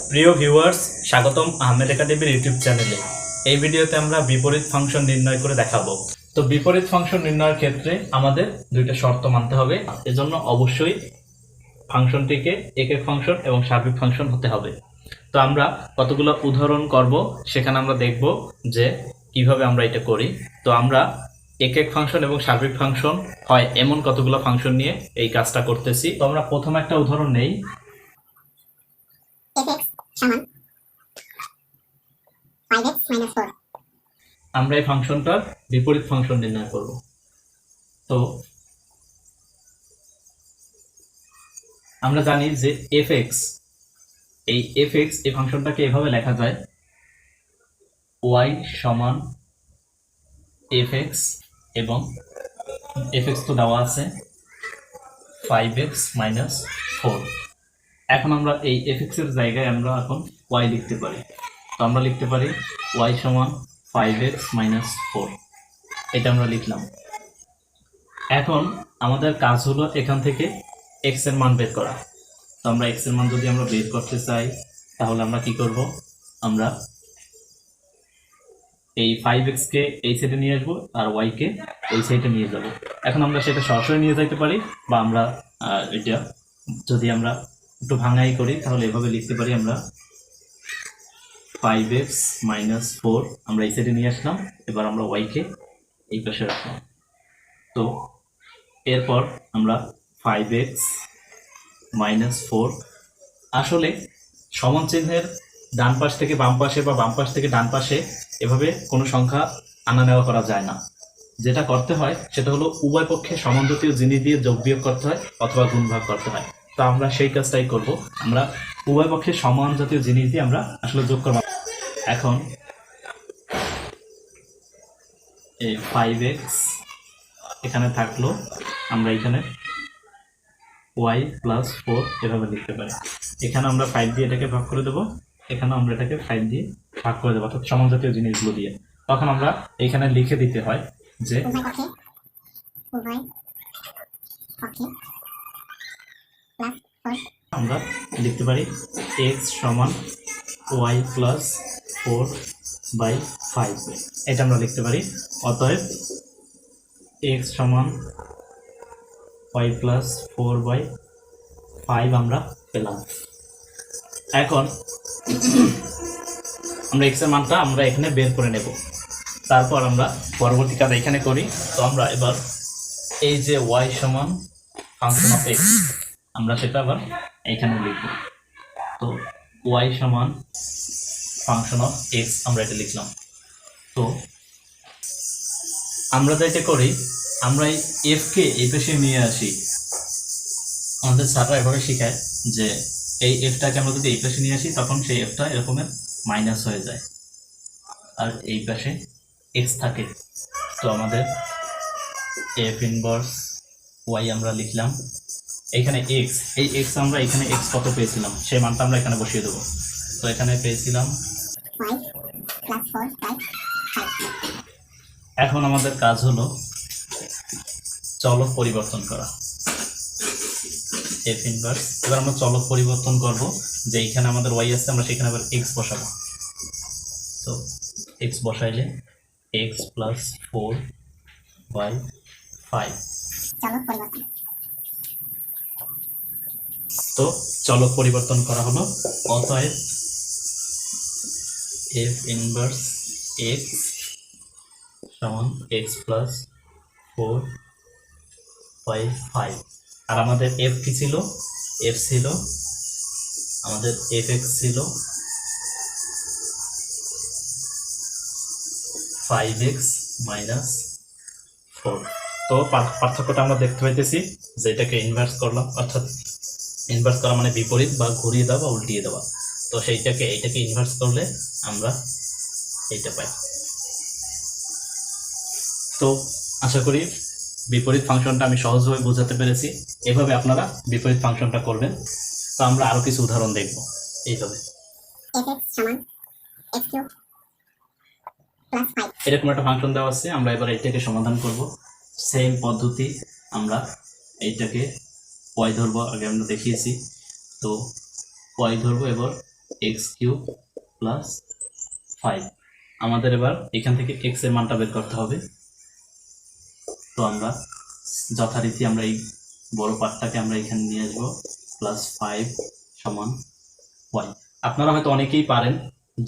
প্রিয় ভিউয়ার্স, স্বাগতম আহমেদ একাডেমির ইউটিউব চ্যানেলে। এই ভিডিওতে আমরা বিপরীত ফাংশন নির্ণয় করে দেখাবো। তো বিপরীত ফাংশন নির্ণয়ের ক্ষেত্রে আমাদের দুইটা শর্ত মানতে হবে। এজন্য অবশ্যই ফাংশনটিকে একক ফাংশন এবং সার্বিক ফাংশন হতে হবে। তো আমরা কতগুলো উদাহরণ করব, সেখানে আমরা দেখব যে কিভাবে আমরা এটা করি। তো আমরা একক ফাংশন এবং সার্বিক ফাংশন হয় এমন কতগুলো ফাংশন নিয়ে এই কাজটা করতেছি। তো আমরা প্রথম একটা উদাহরণ নেই। আমরা এই ফাংশনটার বিপরীত ফাংশন নির্ণয় করব। তো আমরা জানি যে fx, এই fx এই ফাংশনটাকে এভাবে লেখা যায় y সমান fx এবং fx তো দেওয়া আছে 5x - 4। এখন আমরা এই fx এর জায়গায় আমরা এখন y লিখতে পারি। তো আমরা লিখতে পারি y সমান 5x - 4। এটা আমরা লিখলাম। এখন আমাদের কাজ হলো এখান থেকে x এর মান বের করা। তো আমরা x এর মান যদি আমরা বের করতে চাই, তাহলে আমরা কি করব? আমরা এই 5x কে এই সাইডে নিয়ে আসবো আর y কে এই সাইডে নিয়ে যাব। এখন আমরা সেটা সরাসরি নিয়ে যাইতে পারি, বা আমরা এটা যদি আমরা একটু ভাঙাই করি তাহলে এভাবে লিখতে পারি। আমরা 5x - 4 আমরা এই সাইডে নিয়ে আসলাম, এবার আমরা y কে এই পাশে রাখলাম। তো এরপর আমরা 5x - 4 আসলে সমান চিহ্নের ডান পাশ থেকে বাম পাশে বা বাম পাশ থেকে ডান পাশে এভাবে কোনো সংখ্যা আনা নেওয়া করা যায় না। যেটা করতে হয় সেটা হলো উভয় পক্ষে সমান জাতীয় জিনিস দিয়ে যোগ বিয়োগ করতে হয় অথবা গুণ ভাগ করতে হয়। তো আমরা সেই কাজটাই করব। আমরা উভয় পক্ষে সমান জাতীয় জিনিস দিয়ে আমরা আসলে যোগ করব। এখন এই 5x এখানে থাকলো, আমরা এখানে y + 4 এভাবে লিখতে পারি। এখানে আমরা 5 দিয়ে এটাকে ভাগ করে দেবো, এখানে আমরা এটাকে 5 দিয়ে ভাগ করে দেবো, অর্থাৎ সমান জাতীয় জিনিসগুলো দিয়ে। তখন আমরা এখানে লিখে দিতে হয় যে আমরা লিখতে পারি x সমান y + 4/5। এটা আমরা লিখতে পারি। অতএব x সমান y + 4/5 আমরা পেলাম। এখন আমরা x এর মানটা আমরা এখানে বের করে নেব। তারপর আমরা পরবর্তী কাজ এখানে করি। তো আমরা এবার এই যে y সমান ফাংশন অফ x, আমরা সেটা আবার এখানে লিখব। তো y সমান ফাংশন অফ x আমরা এটা লিখলাম। তো আমরা যেটা করি, আমরা এই f কে এই পাশে নিয়ে আসি। আমাদের স্যাররা এভাবে শেখায় যে এই এফটাকে আমরা যদি এই পাশে নিয়ে আসি, তখন সেই এফটা এরকমের মাইনাস হয়ে যায় আর এই পাশে এক্স থাকে। তো আমাদের এফ ইনভার্স ওয়াই আমরা লিখলাম। এখানে এক্স, এই এক্স আমরা এখানে এক্স কত পেয়েছিলাম সেই মানটা আমরা এখানে বসিয়ে দেবো। তো এখানে পেয়েছিলাম এখন আমাদের কাজ হলো চলক পরিবর্তন করা। এফ ইনভার্স, এবার আমরা চলক পরিবর্তন করব, যে এখানে আমাদের ওয়াই আছে, আমরা সেখানে আবার এক্স বসাবো। তো এক্স বসাইলে x + 4/5 তো চলক পরিবর্তন করা হলো। অতএব f ইনভার্স x সমান x + 4/5। আর আমাদের f কি ছিল? f ছিল আমাদের fx ছিল 5x - 4। তো পার্থক্যটা আমরা দেখতে পাইতেছি যে এটাকে ইনভার্স করলাম, অর্থাৎ ইনভার্স করা মানে বিপরীত বা ঘুরিয়ে দেওয়া বা উল্টিয়ে দেওয়া। তো সেইটাকে এইটাকে ইনভার্স করলে আমরা এইটা পাই। তো আশা করি বিপরীত ফাংশনটা আমি সহজভাবে বোঝাতে পেরেছি। এভাবে আপনারা বিপরীত ফাংশনটা করবেন। তো আমরা আরো কিছু উদাহরণ দেখব এইভাবে। এরকম একটা ফাংশন দেওয়া আছে, আমরা এবার এইটাকে সমাধান করব। সেম পদ্ধতি, আমরা এইটাকে y ধরবো, আগে আমরা দেখিয়েছি। তো y ধরবো, এবার এক্স কিউব প্লাস 5। আমাদের এবার এখান থেকে এক্স এর মানটা বের করতে হবে। তো আমরা যথারীতি আমরা এই বড় পার্টটাকে আমরা এখানে নিয়ে আসবো, প্লাস 5 সমান ওয়াই। আপনারা হয়তো অনেকেই পারেন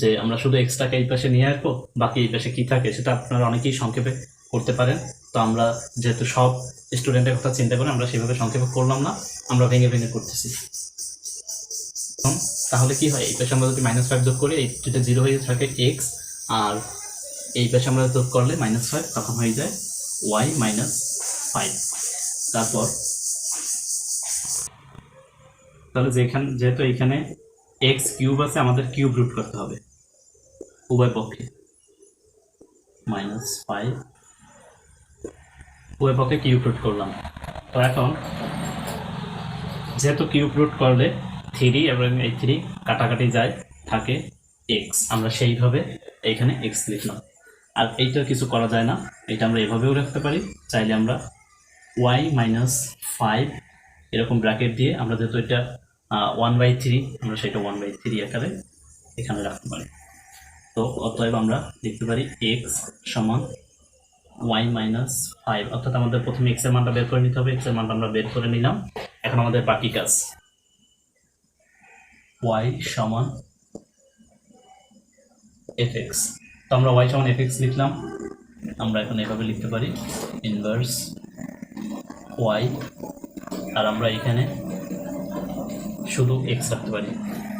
যে আমরা শুধু এক্সটাকে এই পাশে নিয়ে আসবো, বাকি এই পাশে কি থাকে সেটা আপনারা অনেকেই সংক্ষেপে করতে পারেন। তো আমরা যেহেতু সব স্টুডেন্টের কথা চিন্তা করে আমরা সেভাবে সংক্ষেপে করলাম না, আমরা ভেঙে ভেঙে করতেছি। তাহলে কি হয়, এই পাশে আমরা যদি -5 যোগ করি, এই যেটা 0 হয়ে থাকে এক্স, আর এই পাশে আমরা যোগ করলে -5, তখন হয়ে যায় ওয়াই -5। তারপর তাহলে যেহেতু এখানে এক্স কিউব আছে, আমাদের কিউব রুট করতে হবে উভয় পক্ষে, -5 উভয় পক্ষে কিউব রুট করলাম। তো এখন যেহেতু কিউব রুট করলে 3 এবং এই 3 কাটাকাটি যায়, থাকে এক্স, আমরা সেইভাবে এইখানে এক্স লিখলাম। আর এইটা কিছু করা যায় না, এটা আমরা এভাবেও রাখতে পারি, চাইলে আমরা ওয়াই -5 এরকম ব্র্যাকেট দিয়ে আমরা যেহেতু এটা 1/3, আমরা সেটা 1/3 আকারে এখানে রাখতে পারি। তো অতএব আমরা লিখতে পারি এক্স সমান ওয়াই -5, অর্থাৎ আমাদের প্রথমে এক্স এর মানটা বের করে নিতে হবে। এক্স এর মানটা আমরা বের করে নিলাম। এখন আমাদের বাকি কাজ ওয়াই সমান এফ এক্স। তো আমরা ওয়াই সমান এফ এক্স লিখলাম, আমরা এখন এভাবে লিখতে পারি ইনভার্স ওয়াই, আর আমরা এখানে শুধু এক্স রাখতে পারি।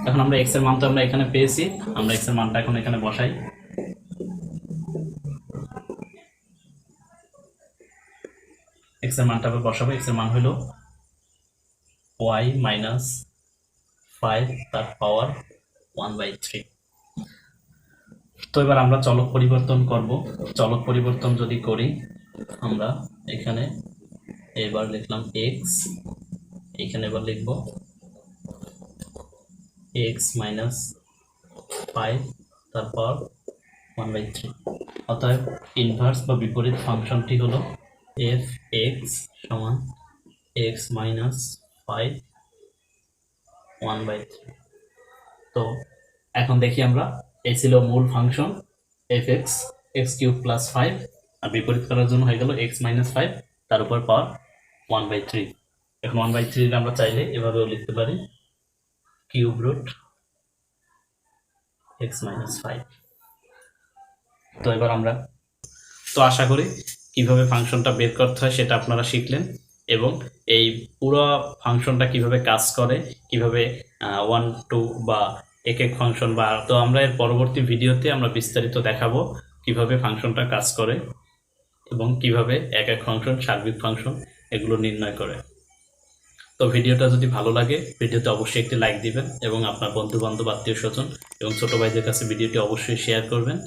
এখন আমরা এক্স এর মান তো আমরা এখানে পেয়েছি, আমরা এক্স এর মানটা এখন এখানে বসাই। এক্স এর মানটা বসাবো, এক্স এর মান হলো ওয়াই -5 তার পাওয়ার 1/3। তো এবার আমরা চলক পরিবর্তন করব। চলক পরিবর্তন যদি করি, আমরা এখানে এবার লিখলাম এক্স, এখানে এবার লিখব এক্স -5 তার পাওয়ার 1/3। অতএব ইনভার্স বা বিপরীত ফাংশনটি হলো এফ এক্স সমান এক্স -5 1/3। তো এখন দেখি আমরা, এই ছিল মূল function F x, x cube plus 5, আর বিপরীত করার জন্য হয়ে গেল এক্স -5 তার উপর পাওয়ার 1/3। এখন 1/3 আমরা চাইলে এভাবেও লিখতে পারি কিউব রুট এক্স -5। তো এবার আমরা আশা করি কিভাবে ফাংশনটা বের করতে হয় সেটা আপনারা শিখলেন, এবং এই পুরো ফাংশনটা কিভাবে কাজ করে, কিভাবে 1 2 বা এক এক ফাংশন, বা তো আমরা এর পরবর্তী ভিডিওতে আমরা বিস্তারিত দেখাবো কিভাবে ফাংশনটা কাজ করে এবং কিভাবে এক এক ফাংশন, সার্বিক ফাংশন এগুলো নির্ণয় করে। তো ভিডিওটা যদি ভালো লাগে, ভিডিওতে অবশ্যই একটি লাইক দিবেন এবং আপনার বন্ধু বান্ধব, আত্মীয় স্বজন এবং ছোট ভাইদের কাছে ভিডিওটি অবশ্যই শেয়ার করবেন।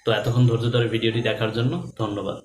তো এতক্ষণ ধৈর্য ধরে ভিডিওটি দেখার জন্য ধন্যবাদ।